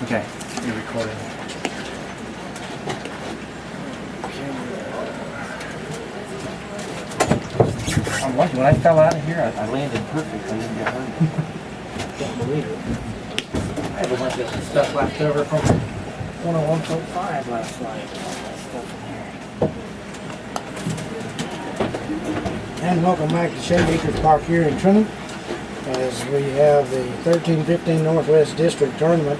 Okay, you're recording. I'm lucky. When I fell out of here, I landed perfect. I didn't get hurt. Can't believe it. I have a bunch of stuff left over from 101.5 last night. All that stuff in here. And welcome back to Shade Acres Park here in Trenton, as we have the 13-15 Northwest District Tournament.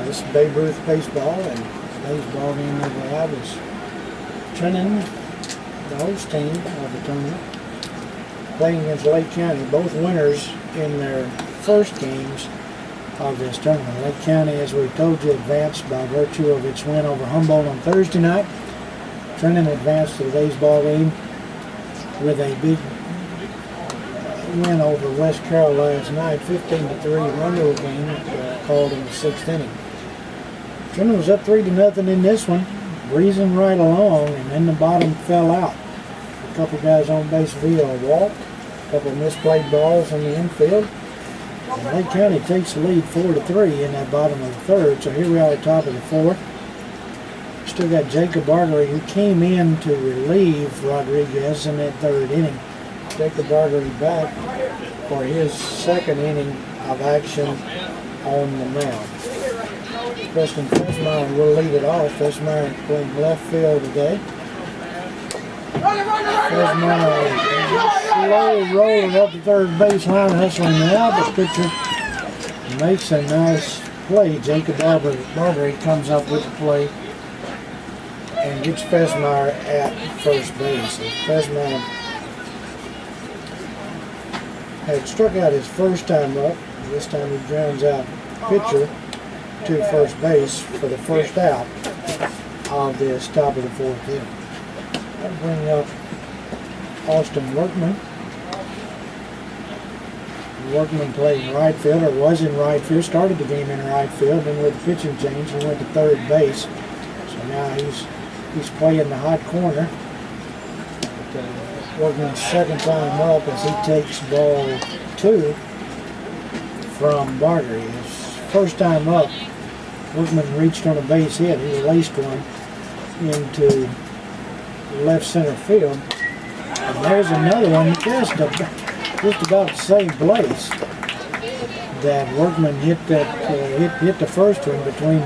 This is Babe Ruth baseball, and today's ball game that we have is Trenton, the host team of the tournament, playing against Lake County, both winners in their first games of this tournament. Lake County, as we've told you, advanced by virtue of its win over Humboldt on Thursday night. Trenton advanced to today's ball game with a big win over West Carroll last night, 15-3 run-rule game called in the 6th inning. Trenton was up 3-0 in this one, breezing right along, and then the bottom fell out. A couple guys on base via a walk, a couple misplayed balls in the infield, and Lake County takes the lead 4-3 in that bottom of the third. So here we are at the top of the fourth. Still got Jacob Bargery, who came in to relieve Rodriguez in that third inning. Jacob Bargery back for his second inning of action on the mound. Preston Fesmeyer will lead it off. Fesmeyer playing left field today. Fesmeyer slowly rolling up the third baseline, hustling now. The pitcher makes a nice play. Jacob Bargery comes up with the play and gets Fesmeyer at first base. Fesmeyer had struck out his first time up. This time he grounds out pitcher to first base for the first out of this top of the fourth inning. I'll bring up Austin Workman. Workman played right field, or was in right field, started the game in right field, then with the pitching change he went to third base. So now he's playing the hot corner. Workman's second time up as he takes ball 2 from Bargery. His first time up, Workman reached on a base hit. He released one into left center field. And there's another one just about the same place that Workman hit the first one between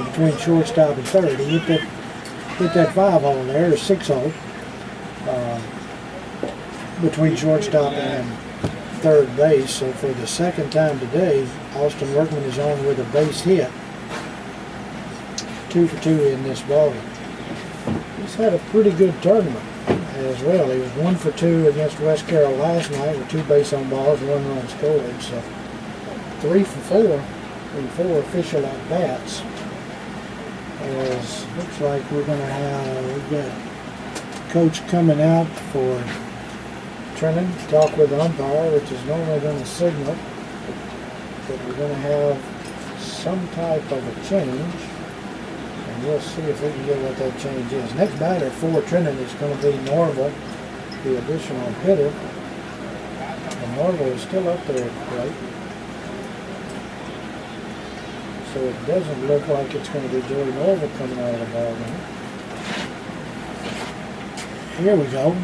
between shortstop and third. He hit that 5-hole there, or 6-hole. Between shortstop and third base. So for the second time today, Austin Workman is on with a base hit. 2 for 2 in this ballgame. He's had a pretty good tournament as well. He was 1 for 2 against West Carroll last night with 2 base on balls, 1 run scored. So 3 for 4 in 4 official at bats. As looks like we've got coach coming out for Trenton to talk with the umpire, which is normally going to signal that we're going to have some type of a change, and we'll see if we can get what that change is. Next batter for Trenton is going to be Norville, the additional hitter, and Norville is still up there at the plate, so it doesn't look like it's going to be Joey Norville coming out of the ball game. Here we go.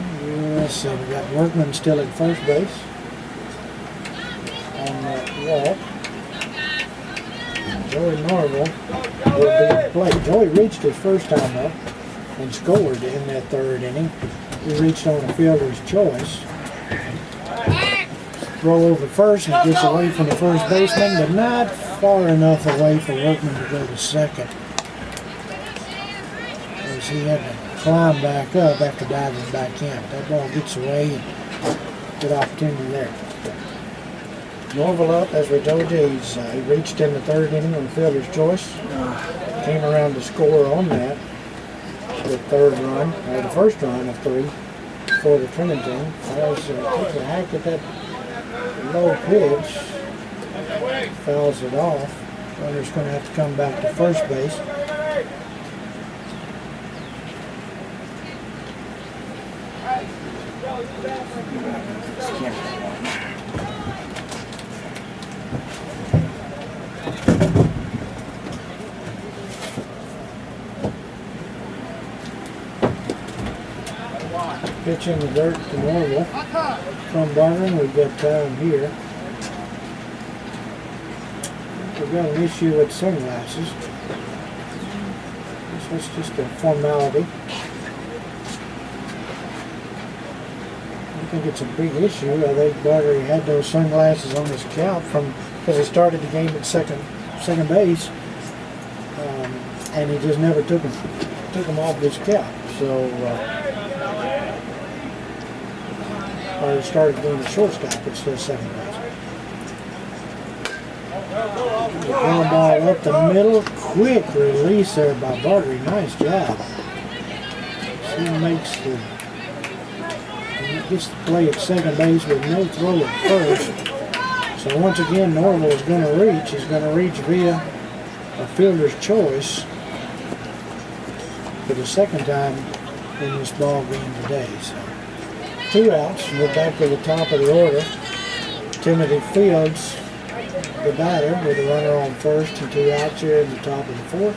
Let's see, we got Workman still at first base on that walk. Joey Norville will be at play. Joey reached his first time up and scored in that third inning. He reached on a fielder's choice. Throw over first and gets away from the first baseman, but not far enough away for Workman to go to second, as he had to climb back up after diving back in. That ball gets away, and good opportunity there. Norville up, as we told you, he reached in the third inning on fielder's choice. Came around to score on that, the third run, or the first run of 3 for the Trenton team. Fires takes a hack at that low pitch, fouls it off. Runner's going to have to come back to first base. Pitch in the dirt to Norval. From Barton, we've got time here. We've got an issue with sunglasses. That's just a formality. I think it's a big issue. I think Barton had those sunglasses on his scalp because he started the game at second base, and he just never took them off his scalp. So. Or started doing the shortstop instead of second base. Ground ball up the middle. Quick release there by Bartley. Nice job. He gets to play at second base with no throw at first. So once again, Norval is going to reach. He's going to reach via a fielder's choice for the second time in this ball game today. So. 2 outs, we're back to the top of the order. Timothy Fields, the batter, with a runner on first and 2 outs here in the top of the fourth.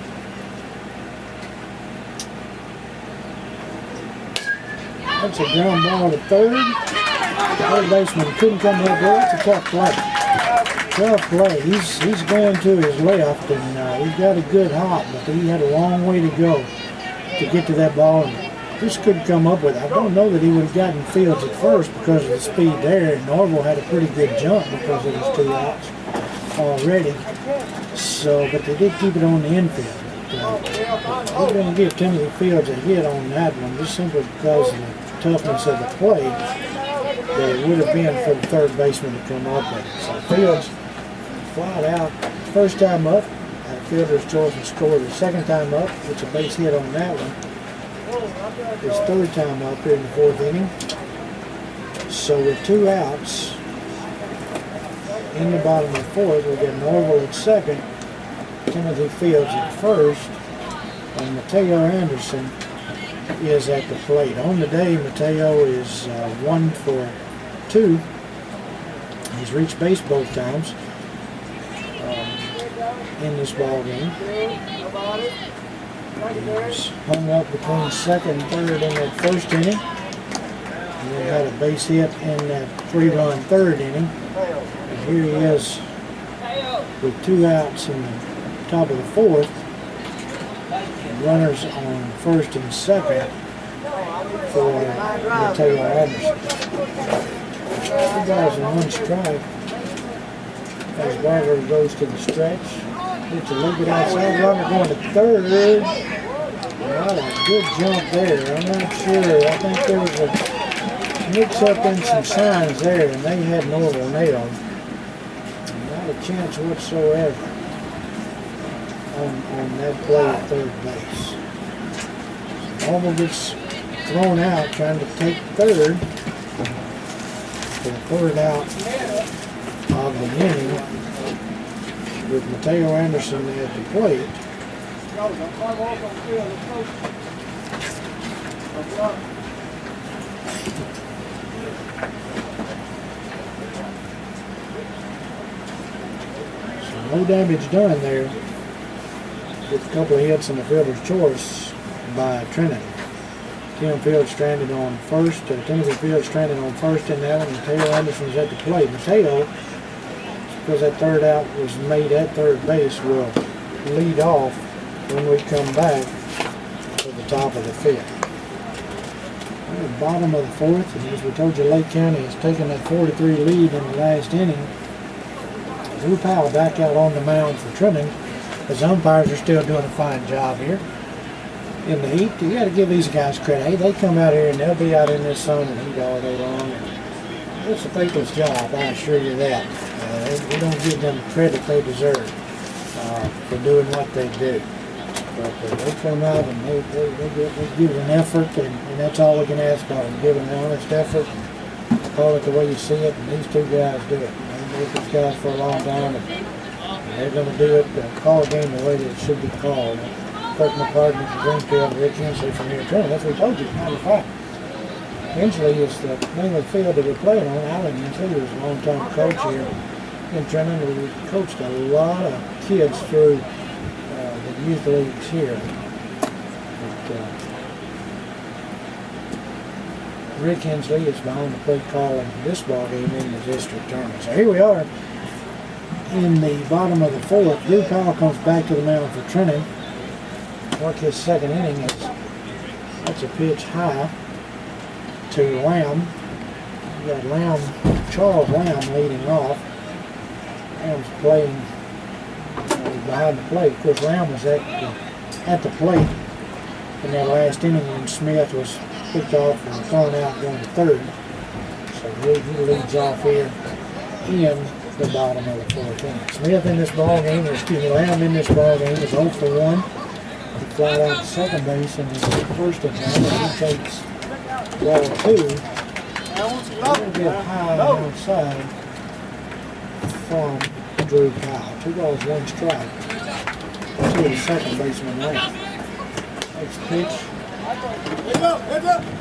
That's a ground ball to third. Third baseman couldn't come that way. It's a tough play. Tough play. He's going to his left, and he's got a good hop, but he had a long way to go to get to that ball. Just couldn't come up with it. I don't know that he would have gotten Fields at first because of the speed there. And Norval had a pretty good jump because of his 2 outs already. So, but they did keep it on the infield. We're going to give Timothy Fields a hit on that one just simply because of the toughness of the play that it would have been for the third baseman to come up with it. So Fields flied out first time up. Fielder's choice and scored the second time up. It's a base hit on that one. His third time up here in the fourth inning. So with 2 outs in the bottom of the fourth, we've got Norval at second, Timothy Fields at first, and Mateo Anderson is at the plate. On the day, Mateo is 1 for 2. He's reached base both times in this ball game. He's hung up between second and third in that first inning. And then had a base hit in that 3-run third inning. And here he is with 2 outs in the top of the fourth. And runners on first and second for Mateo Anderson. 2 guys in 1 strike as Barber goes to the stretch. Gets a little bit outside, runner going to third. What a good jump there. I'm not sure. I think there was a mix-up in some signs there, and they had Norval nailed. Not a chance whatsoever on that play at third base. So Norval gets thrown out trying to take third for the third out of the inning, with Mateo Anderson at the plate. So no damage done there with a couple of hits in the fielder's choice by Trenton. Tim Fields stranded on first. Timothy Fields stranded on first in that one. Mateo Anderson's at the plate. Mateo, because that third out was made at third base, will lead off when we come back to the top of the fifth. At the bottom of the fourth, and as we told you, Lake County has taken that 4-3 lead in the last inning. Drew Powell back out on the mound for Trenton. His umpires are still doing a fine job here in the heat. You got to give these guys credit. Hey, they come out here and they'll be out in this sun and heat all day long. It's a thankless job, I assure you that. We don't give them the credit they deserve for doing what they do. But they come out and they give an effort, and that's all we can ask of them. Give an honest effort, call it the way you see it, and these 2 guys do it. They've been with these guys for a long time, and they're going to do it, call a game the way that it should be called. Kirk McCartney from Greenfield and Rick Hensley from here. That's what we told you, 95. Hensley is the name of the field that we're playing on. Alan Hensley was a long-time coach here in Trenton. We coached a lot of kids through the youth leagues here. But, Rick Hensley is behind the plate calling this ball game in the district tournament. So here we are in the bottom of the fourth. Drew Powell comes back to the mound for Trenton. Work his second inning. That's a pitch high to Lamb. You got Charles Lamb leading off. Lamb's playing behind the plate. Of course, Lamb was at the plate in that last inning when Smith was picked off and thrown out going to third. So he leads off here in the bottom of the fourth inning. Smith in this ball game, Lamb in this ball game is 0 for 1. He flied out to second base in his first at bat, and he takes ball 2. A little bit high outside from Drew Powell. 2 balls, 1 strike to the second baseman Lamb. Next pitch. Heads up.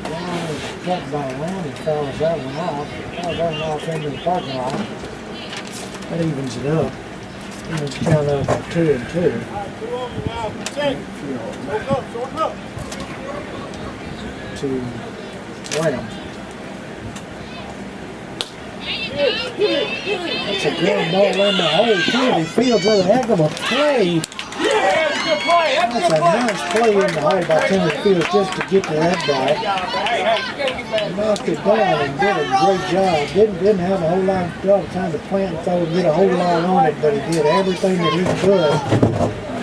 Line is cut by Lamb. He fouls that one off. Fouls that one off into the parking lot. That evens it up. And it's count up at 2-2. To Lamb. That's a ground ball in the hole too. He fields with a heck of a play. That's a nice play in the hole by Timothy Fields just to get to that ball. Knocked it down and did a great job. Didn't have a whole lot of time to plant and throw and get a whole lot on it, but he did everything that he could.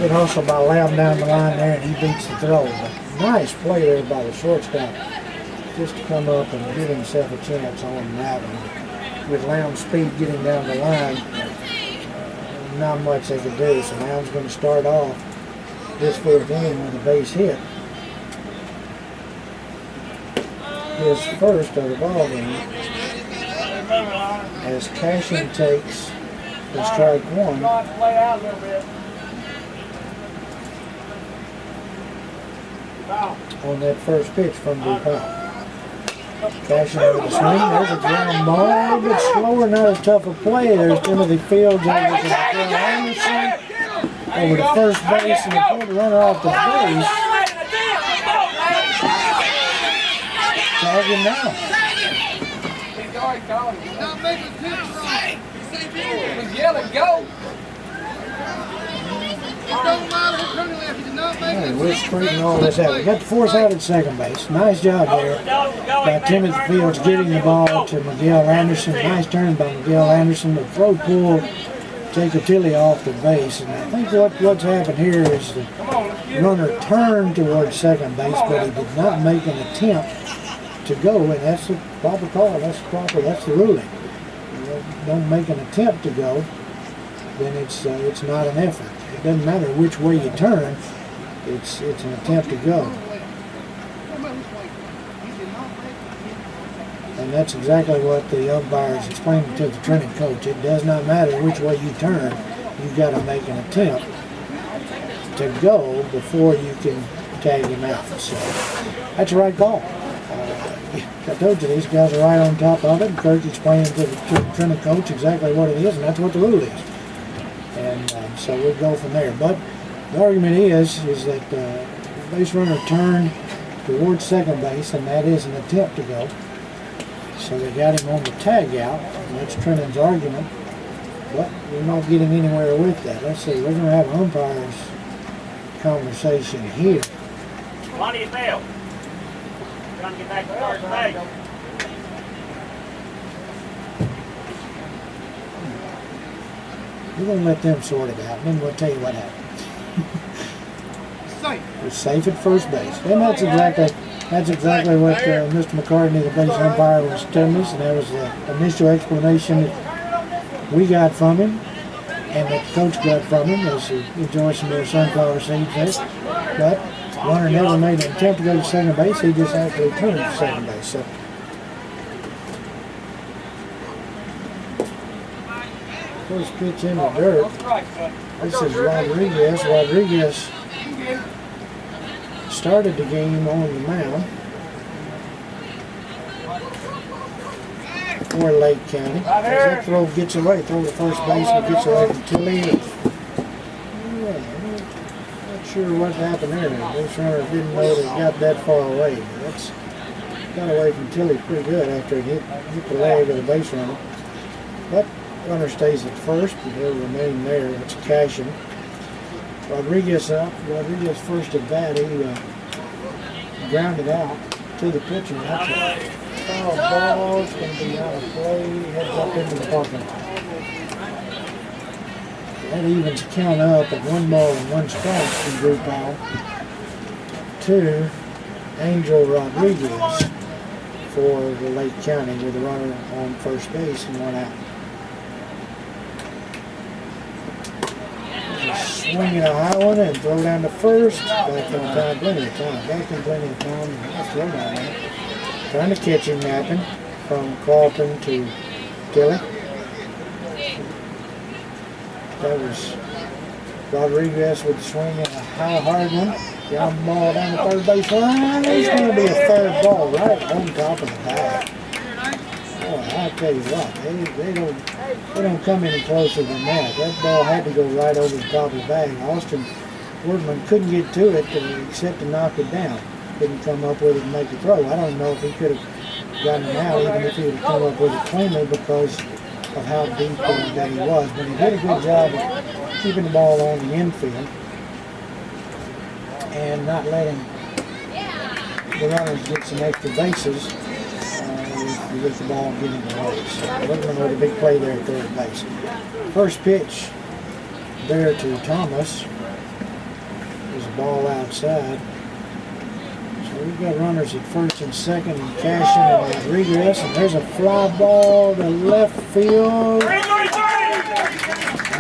Good hustle by Lamb down the line there, and he beats the throw. But nice play there by the shortstop just to come up and give himself a chance on that one. With Lamb's speed getting down the line, not much they could do. So Lamb's going to start off this fourth inning with a base hit. His first of the ball game, as Cashin takes the strike 1. On that first pitch from Drew Powell. Cashin with a swing. There's a ground ball. A little bit slower, not as tough a play. There's Timothy Fields over to Anderson. Over to first base and pulled the runner off the base. Tag him now. He's yelling, go! Right, we'll straighten all this out. We got the force out at second base. Nice job there by Timothy Fields getting the ball to Miguel Anderson. Nice turn by Miguel Anderson. The throw pull take Tilly off the base. And I think what's happened here is the runner turned towards second base, but he did not make an attempt to go, and that's the proper call. That's the ruling. You don't make an attempt to go, then it's not an effort. It doesn't matter which way you turn, it's an attempt to go. And that's exactly what the umpire is explaining to the Trenton coach. It does not matter which way you turn, you've got to make an attempt to go before you can tag him out. So that's the right call. I told you these guys are right on top of it. And Kirk explaining to the Trenton coach exactly what it is, and that's what the rule is. And so we'll go from there. But the argument is that the base runner turned towards second base, and that is an attempt to go. So they got him on the tag out, and that's Trenton's argument. But we're not getting anywhere with that. Let's see, we're going to have an umpire's conversation here. Why do you fail? Trying to get back to first base. We're going to let them sort it out, and then we'll tell you what happened. We're safe at first base. And that's exactly what Mr. McCartney, the base umpire, was telling us, and that was the initial explanation that we got from him, and that the coach got from him as he enjoyed some more sunflower seeds there. But runner never made an attempt to go to second base, he just actually turned to second base. So first pitch in the dirt. This is Rodriguez. Rodriguez started the game on the mound for Lake County. As that throw gets away, throw to first base and gets away from Tilly. Yeah, not sure what happened there. This runner didn't know they got that far away. got away from Tilly pretty good after it hit the leg of the base runner. But runner stays at first, and he'll remain there. It's cashing. Rodriguez up. Rodriguez first at bat. He grounded out to the pitcher. That's a foul ball. It's going to be out of play. Heads up into the parking lot. That evens count up at 1 ball and 1 strike from Drew Powell to Angel Rodriguez for the Lake County with a runner on first base and 1 out. Swinging a high one and throw down to first. Back in time, plenty of time. Back in plenty of time. Nice throw down there. Trying to catch him napping from Carlton to Tilly. That was Rodriguez with the swing and a high hard one. Ground the ball down the third base line. It's going to be a third ball right on top of the bag. Oh, I tell you what, they don't come any closer than that. That ball had to go right over the top of the bag. Austin Wordman couldn't get to it except to knock it down. Couldn't come up with it and make a throw. I don't know if he could have gotten it out even if he would have come up with it cleanly because of how deep that he was. But he did a good job of keeping the ball on the infield and not letting the runners get some extra bases with the ball getting away. So Woodman with a big play there at third base. First pitch there to Thomas. There's a ball outside. So we've got runners at first and second and Cashin and Rodriguez. And there's a fly ball to left field.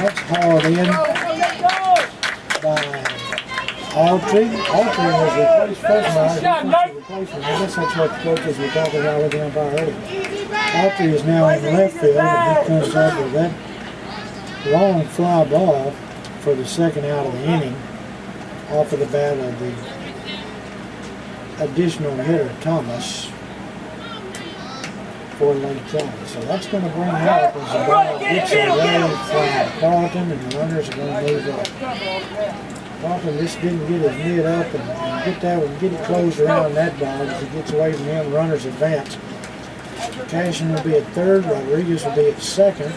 That's hauled in by Autry. Autry was replaced first replacement. I guess that's what the coaches were talking about with the umpire earlier. Autry is now in left field and he comes up with that long fly ball for the second out of the inning off of the bat of the additional hitter Thomas for Lake County. So that's going to bring up as the ball gets away from Carlton and the runners are going to move up. Carlton just didn't get his mid up and get that one, get it closed around that ball as it gets away from him. Runners advance. Cashin will be at third. Rodriguez will be at second.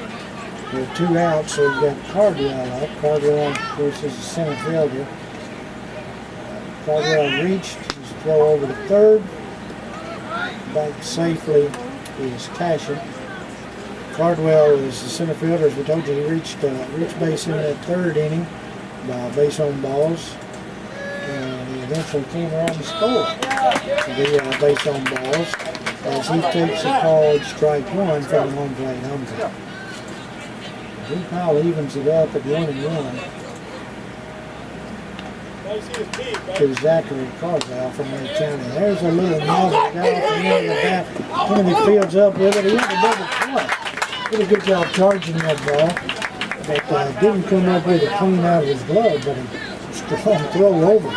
There are 2 outs, so you've got Cardwell up. Cardwell, of course, is a center fielder. Cardwell reached his throw over to third. Back safely is Cashin. Cardwell is the center fielder. As we told you, he reached base in that third inning by base on balls, and he eventually came around and scored the base on balls as he takes a called strike 1 from the home plate umpire. Drew Powell evens it up at 1-1 to Zachary Carswell from Lake County. There's a little nozzle guy from the end of the bat. Kennedy fields up with it. He had a double play. Did a good job charging that ball. But didn't come up with it clean out of his glove, but a strong throw over.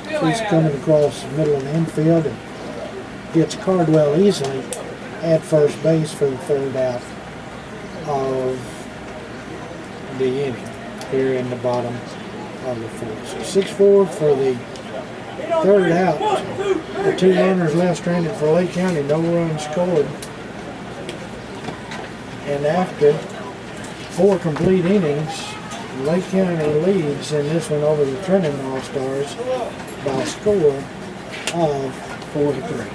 So he's coming across the middle of the infield and gets Cardwell easily at first base for the third out of the inning here in the bottom of the fourth. So 6-4 for the third out. The 2 runners left stranded for Lake County. No runs scored. And after 4 complete innings, Lake County leads in this one over the Trenton All-Stars by a score of 4-3.